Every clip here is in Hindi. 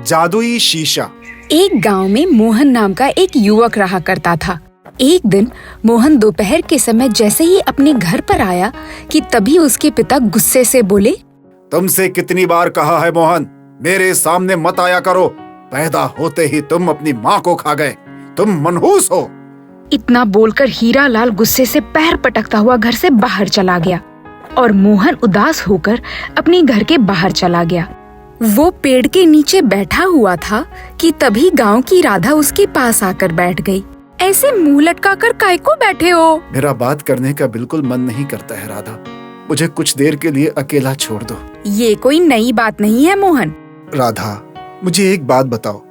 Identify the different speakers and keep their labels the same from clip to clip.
Speaker 1: जादुई शीशा।
Speaker 2: एक गांव में मोहन नाम का एक युवक रहा करता था। एक दिन मोहन दोपहर के समय जैसे ही अपने घर पर आया कि तभी उसके पिता गुस्से से बोले,
Speaker 1: तुमसे कितनी बार कहा है मोहन, मेरे सामने मत आया करो। पैदा होते ही तुम अपनी माँ को खा गए। तुम मनहूस हो।
Speaker 2: इतना बोलकर हीरा लाल गुस्से से पैर पटकता हुआ घर से बाहर चला गया और मोहन उदास होकर अपने घर के बाहर चला गया। वो पेड़ के नीचे बैठा हुआ था कि तभी गांव की राधा उसके पास आकर बैठ गई। ऐसे मुंह लटकाकर काय को बैठे हो?
Speaker 1: मेरा बात करने का बिल्कुल मन नहीं करता है राधा। मुझे कुछ देर के लिए अकेला छोड़ दो।
Speaker 2: ये कोई नई बात नहीं है मोहन।
Speaker 1: राधा, मुझे एक बात बताओ।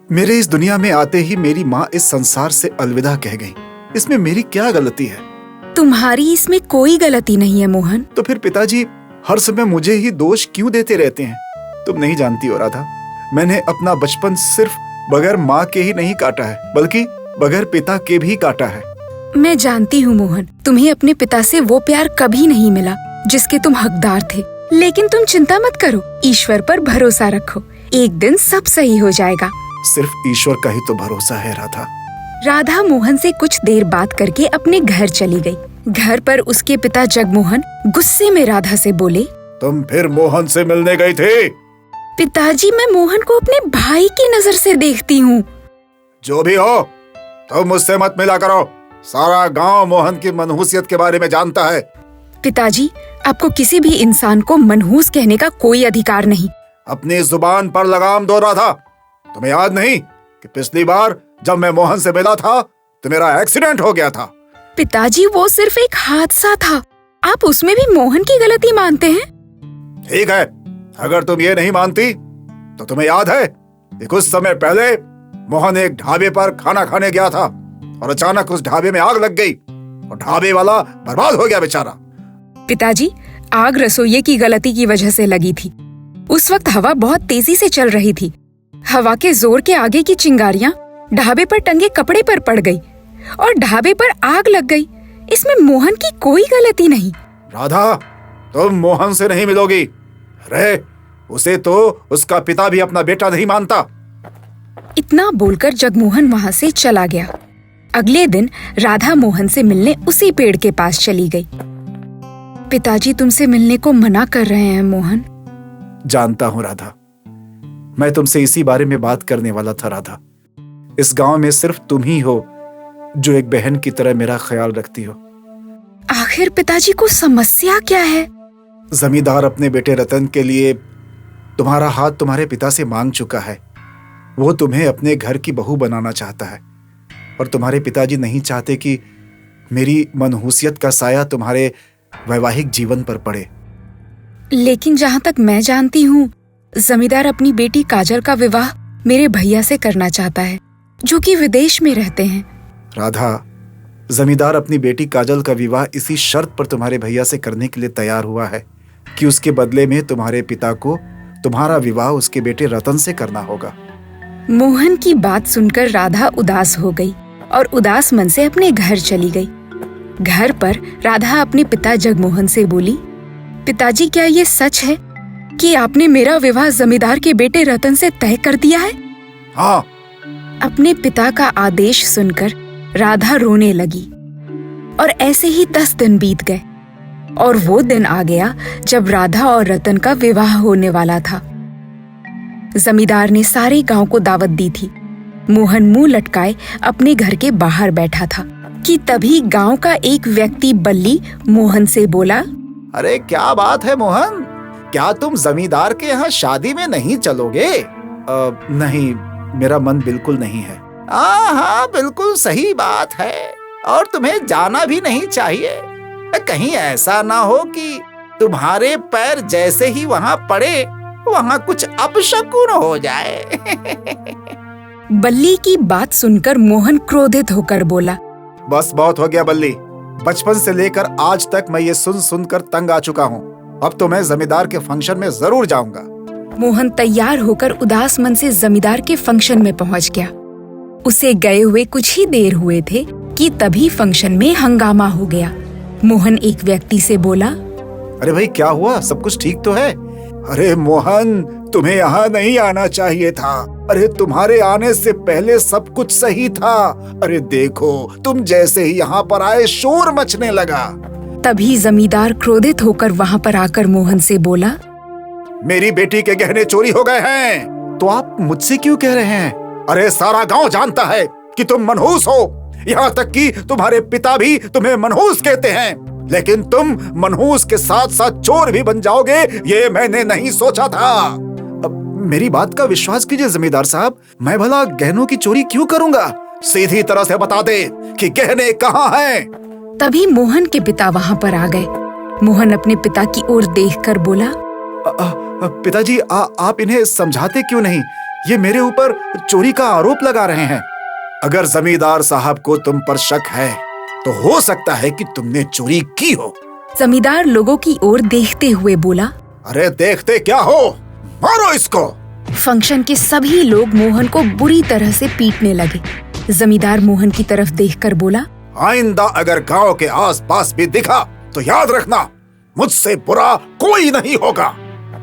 Speaker 1: मेरे इस दुनिया में आते ही मेरी माँ इस संसार से अलविदा कह गई। इसमें मेरी क्या गलती है?
Speaker 2: तुम्हारी इसमें कोई गलती नहीं है मोहन।
Speaker 1: तो फिर पिताजी हर समय मुझे ही दोष क्यों देते रहते हैं? तुम नहीं जानती हो राधा, मैंने अपना बचपन सिर्फ बगैर माँ के ही नहीं काटा है, बल्कि बगैर पिता के भी काटा है।
Speaker 2: मैं जानती हूँ मोहन, तुम्हें अपने पिता से वो प्यार कभी नहीं मिला जिसके तुम हकदार थे। लेकिन तुम चिंता मत करो, ईश्वर पर भरोसा रखो, एक दिन सब सही हो जाएगा।
Speaker 1: सिर्फ ईश्वर का ही तो भरोसा है राधा।
Speaker 2: राधा मोहन से कुछ देर बात करके अपने घर चली गई। घर पर उसके पिता जगमोहन गुस्से में राधा से बोले,
Speaker 1: तुम फिर मोहन से मिलने गई थी?
Speaker 2: पिताजी, मैं मोहन को अपने भाई की नजर से देखती हूँ।
Speaker 1: जो भी हो, तुम मुझसे मत मिला करो। सारा गांव मोहन की मनहूसियत के बारे में जानता है।
Speaker 2: पिताजी, आपको किसी भी इंसान को मनहूस कहने का कोई अधिकार नहीं।
Speaker 1: अपनी जुबान पर लगाम दो राधा। तुम्हें याद नहीं कि पिछली बार जब मैं मोहन से मिला था तो मेरा एक्सीडेंट हो गया था?
Speaker 2: पिताजी, वो सिर्फ एक हादसा था। आप उसमें भी मोहन की गलती मानते हैं?
Speaker 1: ठीक है, अगर तुम ये नहीं मानती तो तुम्हें याद है कि कुछ समय पहले मोहन एक ढाबे पर खाना खाने गया था और अचानक उस ढाबे में आग लग गई और ढाबे वाला बर्बाद हो गया बेचारा।
Speaker 2: पिताजी, आग रसोइये की गलती की वजह से लगी थी। उस वक्त हवा बहुत तेजी से चल रही थी। हवा के जोर के आगे की चिंगारियां ढाबे पर टंगे कपड़े पर पड़ गई और ढाबे पर आग लग गई। इसमें मोहन की कोई गलती नहीं।
Speaker 1: राधा, तुम मोहन से नहीं मिलोगी। रे, उसे तो उसका पिता भी अपना बेटा नहीं मानता।
Speaker 2: इतना बोलकर जगमोहन वहाँ से चला गया। अगले दिन राधा मोहन से मिलने उसी पेड़ के पास चली गई। पिताजी तुमसे मिलने को मना कर रहे हैं मोहन।
Speaker 1: जानता हूँ राधा, मैं तुमसे इसी बारे में बात करने वाला था राधा। इस गांव में सिर्फ तुम ही हो जो एक बहन की तरह मेरा ख्याल रखती हो।
Speaker 2: आखिर पिताजी को समस्या क्या है?
Speaker 1: जमींदार अपने बेटे रतन के लिए तुम्हारा हाथ तुम्हारे पिता से मांग चुका है। वो तुम्हें अपने घर की बहू बनाना चाहता है और तुम्हारे पिताजी नहीं चाहते कि मेरी मनहूसियत का साया तुम्हारे वैवाहिक जीवन पर पड़े।
Speaker 2: लेकिन जहाँ तक मैं जानती हूँ, जमींदार अपनी बेटी काजल का विवाह मेरे भैया से करना चाहता है, जो कि विदेश में रहते हैं।
Speaker 1: राधा, जमींदार अपनी बेटी काजल का विवाह इसी शर्त पर तुम्हारे भैया से करने के लिए तैयार हुआ है कि उसके बदले में तुम्हारे पिता को तुम्हारा विवाह उसके बेटे रतन से करना होगा।
Speaker 2: मोहन की बात सुनकर राधा उदास हो गई और उदास मन से अपने घर चली गई। घर पर राधा अपने पिता जगमोहन से बोली, पिताजी, क्या ये सच है कि आपने मेरा विवाह जमींदार के बेटे रतन से तय कर दिया है?
Speaker 1: हाँ।
Speaker 2: अपने पिता का आदेश सुनकर राधा रोने लगी और ऐसे ही 10 दिन बीत गए और वो दिन आ गया जब राधा और रतन का विवाह होने वाला था। जमींदार ने सारे गांव को दावत दी थी। मोहन मुंह लटकाए अपने घर के बाहर बैठा था कि तभी गांव का एक व्यक्ति बल्ली मोहन से बोला,
Speaker 1: अरे क्या बात है मोहन, क्या तुम जमींदार के यहाँ शादी में नहीं चलोगे? नहीं, मेरा मन बिल्कुल नहीं है। हाँ, बिल्कुल सही बात है और तुम्हें जाना भी नहीं चाहिए। कहीं ऐसा ना हो कि तुम्हारे पैर जैसे ही वहाँ पड़े वहाँ कुछ अपशकुन हो जाए।
Speaker 2: बल्ली की बात सुनकर मोहन क्रोधित होकर बोला,
Speaker 1: बस बहुत हो गया बल्ली। बचपन से लेकर आज तक मैं ये सुन सुनकर तंग आ चुका हूँ। अब तो मैं जमींदार के फंक्शन में जरूर जाऊंगा।
Speaker 2: मोहन तैयार होकर उदास मन से जमींदार के फंक्शन में पहुँच गया। उसे गए हुए कुछ ही देर हुए थे कि तभी फंक्शन में हंगामा हो गया। मोहन एक व्यक्ति से बोला,
Speaker 1: अरे भाई, क्या हुआ? सब कुछ ठीक तो है? अरे मोहन, तुम्हें यहाँ नहीं आना चाहिए था। अरे तुम्हारे आने से पहले सब कुछ सही था। अरे देखो, तुम जैसे ही यहाँ पर आए शोर मचने लगा।
Speaker 2: तभी जमींदार क्रोधित होकर वहाँ पर आकर मोहन से बोला,
Speaker 1: मेरी बेटी के गहने चोरी हो गए हैं। तो आप मुझसे क्यों कह रहे हैं? अरे सारा गांव जानता है कि तुम मनहूस हो। यहाँ तक कि तुम्हारे पिता भी तुम्हें मनहूस कहते हैं। लेकिन तुम मनहूस के साथ साथ चोर भी बन जाओगे, ये मैंने नहीं सोचा था। अब मेरी बात का विश्वास कीजिए जमींदार साहब, मैं भला गहनों की चोरी क्यों करूंगा? सीधी तरह से बता दे कि गहने कहाँ हैं।
Speaker 2: तभी मोहन के पिता वहाँ पर आ गए। मोहन अपने पिता की ओर देखकर बोला,
Speaker 1: पिताजी, आप इन्हें समझाते क्यों नहीं? ये मेरे ऊपर चोरी का आरोप लगा रहे हैं। अगर जमींदार साहब को तुम पर शक है तो हो सकता है कि तुमने चोरी की हो।
Speaker 2: जमींदार लोगों की ओर देखते हुए बोला,
Speaker 1: अरे देखते क्या हो, मारो इसको।
Speaker 2: फंक्शन के सभी लोग मोहन को बुरी तरह से पीटने लगे। जमींदार मोहन की तरफ देखकर बोला,
Speaker 1: आइंदा अगर गांव के आसपास भी दिखा तो याद रखना, मुझसे बुरा कोई नहीं होगा।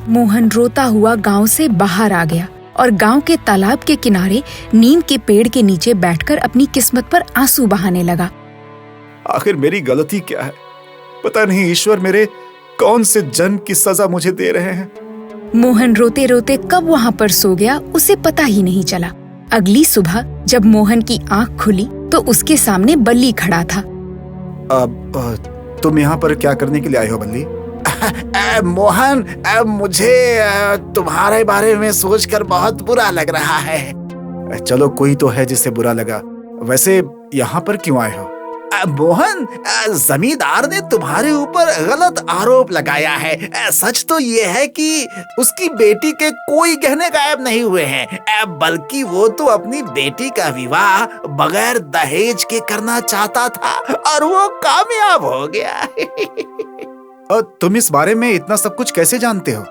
Speaker 2: मोहन रोता हुआ गांव से बाहर आ गया और गांव के तालाब के किनारे नीम के पेड़ के नीचे बैठकर अपनी किस्मत पर आंसू बहाने लगा।
Speaker 1: आखिर मेरी गलती क्या है? पता नहीं ईश्वर मेरे कौन से जन्म की सजा मुझे दे रहे हैं।
Speaker 2: मोहन रोते रोते कब वहाँ पर सो गया उसे पता ही नहीं चला। अगली सुबह जब मोहन की आंख खुली तो उसके सामने बल्ली खड़ा था।
Speaker 1: तुम यहाँ पर क्या करने के लिए आए हो बल्ली? मोहन, मुझे तुम्हारे बारे में सोचकर बहुत बुरा लग रहा है। चलो, कोई तो है जिसे बुरा लगा। वैसे यहाँ पर क्यों आए हो? मोहन, जमींदार ने तुम्हारे ऊपर गलत आरोप लगाया है। सच तो ये है कि उसकी बेटी के कोई गहने गायब नहीं हुए हैं, बल्कि वो तो अपनी बेटी का विवाह बगैर दहेज के करना चाहता था और वो कामयाब हो गया। तुम इस बारे में इतना सब कुछ कैसे जानते हो?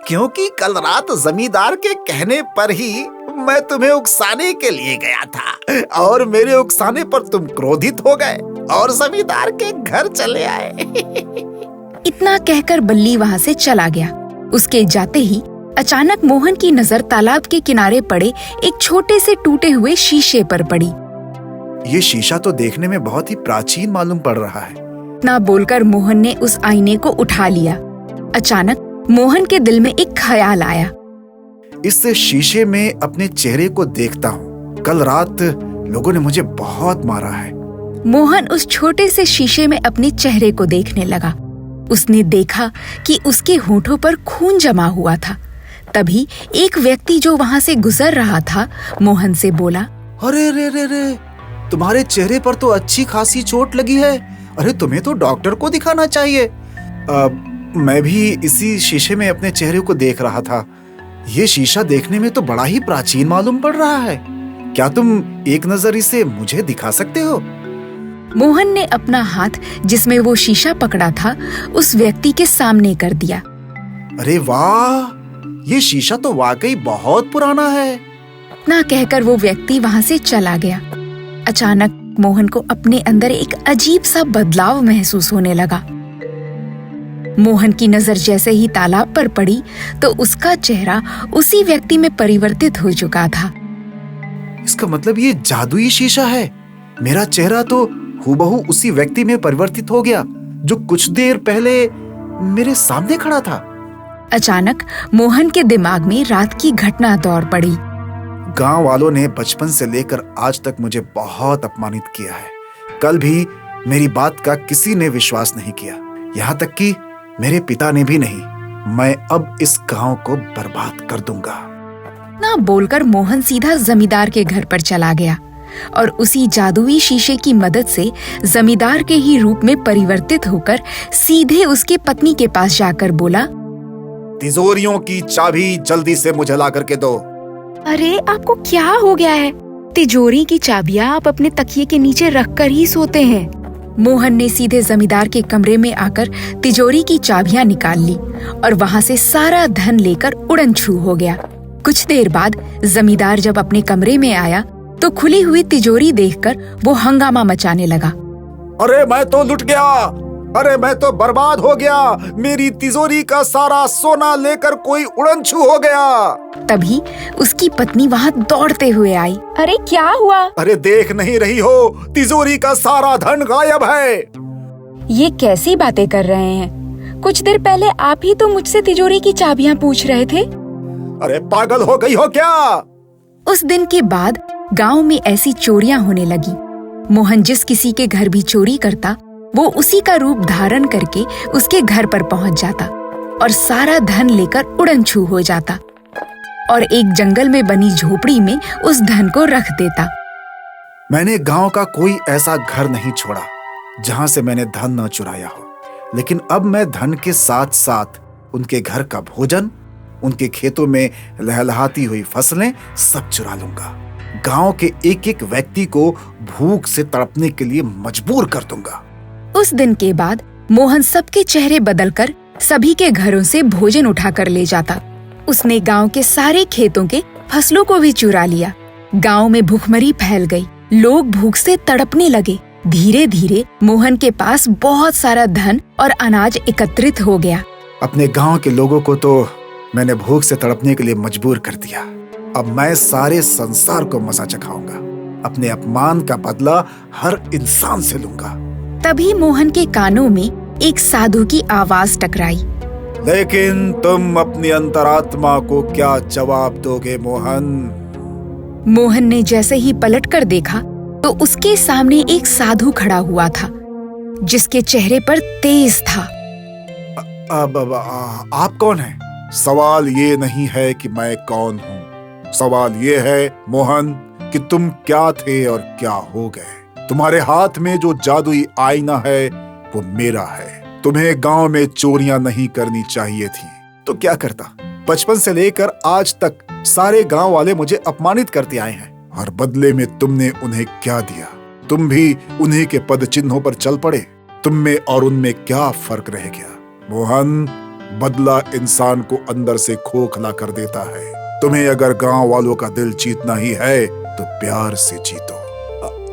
Speaker 1: क्योंकि कल रात जमींदार के कहने पर ही मैं तुम्हें उकसाने के लिए गया था और मेरे उकसाने पर तुम क्रोधित हो गए और जमींदार के घर चले आए।
Speaker 2: इतना कहकर बल्ली वहाँ से चला गया। उसके जाते ही अचानक मोहन की नजर तालाब के किनारे पड़े एक छोटे से टूटे हुए शीशे पर पड़ी।
Speaker 1: ये शीशा तो देखने में बहुत ही प्राचीन मालूम पड़ रहा है।
Speaker 2: इतना बोलकर मोहन ने उस आईने को उठा लिया। अचानक मोहन के दिल में एक ख्याल आया,
Speaker 1: इस शीशे में अपने चेहरे को देखता हूँ। कल रात लोगों ने मुझे बहुत मारा है।
Speaker 2: मोहन उस छोटे से शीशे में अपने चेहरे को देखने लगा। उसने देखा कि उसके होठों पर खून जमा हुआ था। तभी एक व्यक्ति जो वहाँ से गुजर रहा था मोहन से बोला,
Speaker 1: अरे रे रे रे, तुम्हारे चेहरे पर तो अच्छी खासी चोट लगी है। अरे तुम्हें तो डॉक्टर को दिखाना चाहिए। मैं भी इसी शीशे में अपने चेहरे को देख रहा था। ये शीशा देखने में तो बड़ा ही प्राचीन मालूम पड़ रहा है। क्या तुम एक नजर इसे मुझे दिखा सकते हो?
Speaker 2: मोहन ने अपना हाथ जिसमें वो शीशा पकड़ा था उस व्यक्ति के सामने कर दिया।
Speaker 1: अरे वाह, ये शीशा तो वाकई बहुत पुराना है।
Speaker 2: ना कहकर वो व्यक्ति वहाँ से चला गया। अचानक मोहन को अपने अंदर एक अजीब सा बदलाव महसूस होने लगा। मोहन की नजर जैसे ही तालाब पर पड़ी तो उसका चेहरा उसी व्यक्ति में परिवर्तित हो चुका था।
Speaker 1: इसका मतलब ये जादुई शीशा है। मेरा चेहरा तो हूबहू उसी व्यक्ति में परिवर्तित हो गया जो कुछ देर पहले मेरे सामने खड़ा था।
Speaker 2: अचानक मोहन के दिमाग में रात की घटना दौड़ पड़ी।
Speaker 1: गांव वालों ने बचपन से लेकर आज तक मुझे बहुत अपमानित किया है। कल भी मेरी बात का किसी ने विश्वास नहीं किया, यहाँ तक कि मेरे पिता ने भी नहीं। मैं अब इस गांव को बर्बाद कर दूंगा।
Speaker 2: ना बोलकर मोहन सीधा जमींदार के घर पर चला गया और उसी जादुई शीशे की मदद से जमींदार के ही रूप में परिवर्तित होकर सीधे उसके पत्नी के पास जाकर बोला,
Speaker 1: तिजोरियों की चाबी जल्दी से मुझे ला करके दो।
Speaker 2: अरे आपको क्या हो गया है? तिजोरी की चाबियां आप अपने तकिए के नीचे रखकर ही सोते हैं। मोहन ने सीधे जमींदार के कमरे में आकर तिजोरी की चाबियां निकाल ली और वहाँ से सारा धन लेकर उड़न छू हो गया। कुछ देर बाद जमींदार जब अपने कमरे में आया तो खुली हुई तिजोरी देखकर वो हंगामा मचाने लगा।
Speaker 1: अरे मैं तो लुट गया, अरे मैं तो बर्बाद हो गया, मेरी तिजोरी का सारा सोना लेकर कोई उड़नछू हो गया।
Speaker 2: तभी उसकी पत्नी वहाँ दौड़ते हुए आई। अरे क्या हुआ?
Speaker 1: अरे देख नहीं रही हो, तिजोरी का सारा धन गायब है।
Speaker 2: ये कैसी बातें कर रहे हैं? कुछ देर पहले आप ही तो मुझसे तिजोरी की चाबियां पूछ रहे थे।
Speaker 1: अरे पागल हो गई हो क्या?
Speaker 2: उस दिन के बाद गांव में ऐसी चोरियां होने लगी। मोहन जिस किसी के घर भी चोरी करता, वो उसी का रूप धारण करके उसके घर पर पहुंच जाता और सारा धन लेकर उड़नछू हो जाता और एक जंगल में बनी झोपड़ी में उस धन को रख देता।
Speaker 1: मैंने गांव का कोई ऐसा घर नहीं छोड़ा जहां से मैंने धन न चुराया हो, लेकिन अब मैं धन के साथ साथ उनके घर का भोजन, उनके खेतों में लहलहाती हुई फसलें सब चुरा लूंगा। गांव के एक एक व्यक्ति को भूख से तड़पने के लिए मजबूर कर दूंगा।
Speaker 2: उस दिन के बाद मोहन सबके चेहरे बदलकर सभी के घरों से भोजन उठाकर ले जाता। उसने गांव के सारे खेतों के फसलों को भी चुरा लिया। गांव में भूखमरी फैल गई, लोग भूख से तड़पने लगे। धीरे धीरे मोहन के पास बहुत सारा धन और अनाज एकत्रित हो गया।
Speaker 1: अपने गांव के लोगों को तो मैंने भूख से तड़पने के लिए मजबूर कर दिया। अब मैं सारे संसार को मजा चखाऊंगा। अपने अपमान का बदला हर इंसान से लूंगा।
Speaker 2: तभी मोहन के कानों में एक साधु की आवाज टकराई।
Speaker 1: लेकिन तुम अपनी अंतरात्मा को क्या जवाब दोगे मोहन?
Speaker 2: मोहन ने जैसे ही पलटकर देखा तो उसके सामने एक साधु खड़ा हुआ था, जिसके चेहरे पर तेज था।
Speaker 1: आप कौन हैं? सवाल ये नहीं है कि मैं कौन हूँ, सवाल ये है मोहन कि तुम क्या थे और क्या हो गए। तुम्हारे हाथ में जो जादुई आईना है वो मेरा है। तुम्हें गांव में चोरियां नहीं करनी चाहिए थी तो क्या करता? बचपन से लेकर आज तक सारे गांव वाले मुझे अपमानित करते आए हैं और बदले में तुमने उन्हें क्या दिया? तुम भी उन्हीं के पद चिन्हों पर चल पड़े। तुम में और उनमें क्या फर्क रह गया? मोहन, बदला इंसान को अंदर से खोखला कर देता है। तुम्हें अगर गांव वालों का दिल जीतना ही है तो प्यार से जीतो।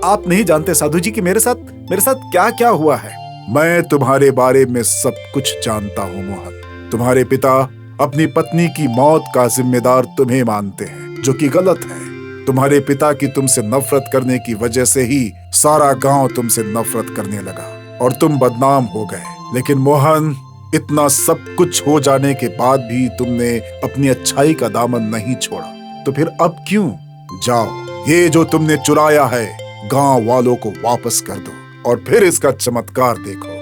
Speaker 1: आप नहीं जानते साधु जी कि मेरे साथ क्या क्या हुआ है। मैं तुम्हारे बारे में सब कुछ जानता हूँ मोहन। तुम्हारे पिता अपनी पत्नी की मौत का जिम्मेदार तुम्हें मानते हैं, जो कि गलत है। तुम्हारे पिता की तुमसे नफरत करने की वजह से ही सारा गांव तुमसे नफरत करने लगा और तुम बदनाम हो गए। लेकिन मोहन, इतना सब कुछ हो जाने के बाद भी तुमने अपनी अच्छाई का दामन नहीं छोड़ा, तो फिर अब क्यों? जाओ, ये जो तुमने चुराया है गांव वालों को वापस कर दो और फिर इसका चमत्कार देखो।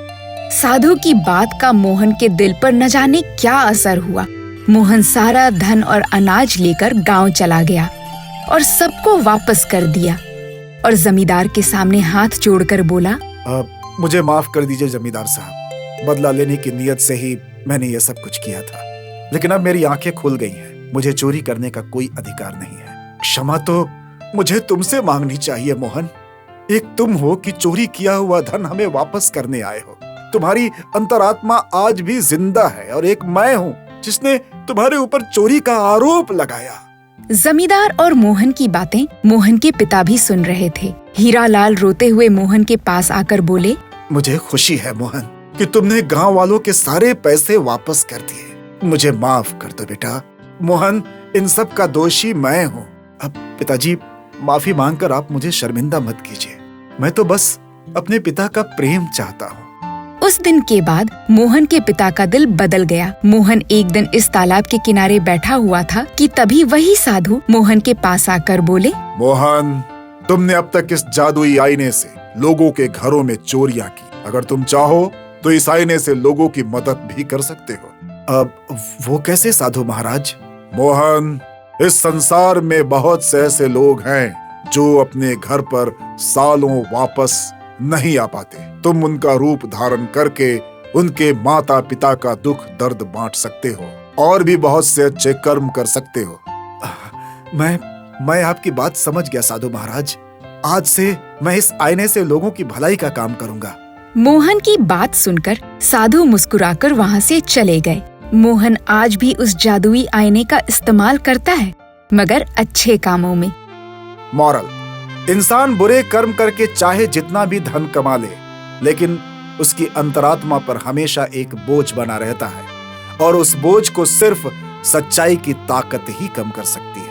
Speaker 2: साधु की बात का मोहन के दिल पर न जाने क्या असर हुआ। मोहन सारा धन और अनाज लेकर गांव चला गया और सबको वापस कर दिया और जमींदार के सामने हाथ जोड़कर बोला,
Speaker 1: मुझे माफ कर दीजिए जमींदार साहब। बदला लेने की नीयत से ही मैंने ये सब कुछ किया था, लेकिन अब मेरी आंखें खुल गई हैं। मुझे चोरी करने का कोई अधिकार नहीं है। क्षमा तो मुझे तुमसे मांगनी चाहिए मोहन। एक तुम हो कि चोरी किया हुआ धन हमें वापस करने आए हो। तुम्हारी अंतरात्मा आज भी जिंदा है और एक मैं हूँ जिसने तुम्हारे ऊपर चोरी का आरोप लगाया।
Speaker 2: जमींदार और मोहन की बातें मोहन के पिता भी सुन रहे थे। हीरालाल रोते हुए मोहन के पास आकर बोले,
Speaker 1: मुझे खुशी है मोहन कि तुमने गांव वालों के सारे पैसे वापस कर दिए। मुझे माफ कर दो बेटा। मोहन, इन सब का दोषी मैं हूँ। अब पिताजी, माफी मांगकर आप मुझे शर्मिंदा मत कीजिए। मैं तो बस अपने पिता का प्रेम चाहता हूँ।
Speaker 2: उस दिन के बाद मोहन के पिता का दिल बदल गया। मोहन एक दिन इस तालाब के किनारे बैठा हुआ था कि तभी वही साधु मोहन के पास आकर बोले,
Speaker 1: मोहन, तुमने अब तक इस जादुई आईने से लोगों के घरों में चोरियां की। अगर तुम चाहो तो इस आईने से लोगों की मदद भी कर सकते हो। अब वो कैसे साधु महाराज? मोहन, इस संसार में बहुत से ऐसे लोग हैं जो अपने घर पर सालों वापस नहीं आ पाते। तुम उनका रूप धारण करके उनके माता पिता का दुख दर्द बांट सकते हो और भी बहुत से अच्छे कर्म कर सकते हो। मैं आपकी बात समझ गया साधु महाराज। आज से मैं इस आईने से लोगों की भलाई का काम करूंगा।
Speaker 2: मोहन की बात सुनकर साधु मुस्कुराकर वहाँ से चले गए। मोहन आज भी उस जादुई आईने का इस्तेमाल करता है, मगर अच्छे कामों में।
Speaker 1: मॉरल: इंसान बुरे कर्म करके चाहे जितना भी धन कमा ले, लेकिन उसकी अंतरात्मा पर हमेशा एक बोझ बना रहता है और उस बोझ को सिर्फ सच्चाई की ताकत ही कम कर सकती है।